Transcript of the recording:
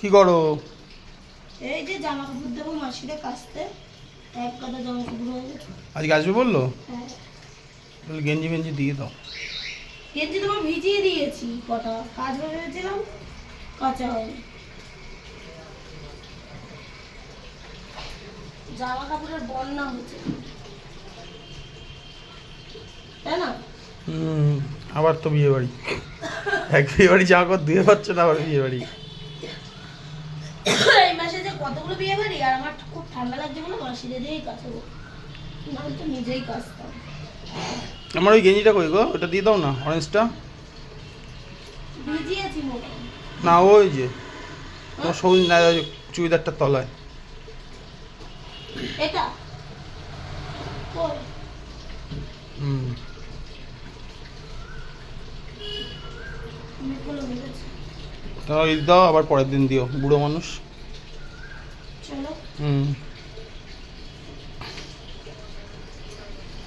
কি করো? এই যে জামা কাপড় দেবো মাসিরে কাচতে, এক কথা জামা কাপড় হয়ে গেছে। আজকে আসবে বললো? হ্যাঁ, তাহলে গেঞ্জি মেঞ্জি দিয়ে দাও। গেঞ্জি তোমার ভিজিয়ে দিয়েছি, কটা কাচবো ভেবেছিলাম, কাচা হয়নি। জামা কাপড়ের বন্যা হচ্ছে, তাই না? আবার তো বিয়ে বাড়ি। এক বিয়ে বাড়ি জামা কাপড় ধুয়ে পাচ্ছে না, আবার বিয়ে বাড়ি। এই মাসে যে কতগুলো বিয়ে বাড়ি, আর আমার খুব ঠান্ডা লাগছে বলে মাসিরে দিয়েই কাচাবো, নাহলে তো নিজেই কাচতাম। আমার ওই গেঞ্জিটা কই গো? ওটা দিয়ে দাও না, অরেঞ্জটা। ভিজিয়েছি মোটা। না ওই যে তোমার সবুজ না, ওই চুড়িদারটার তলায়। এটা কই? অনেকগুলো হয়ে গেছে। তোমার দাও, আবার পরের দিন দিও, বুড়ো মানুষ। চলো।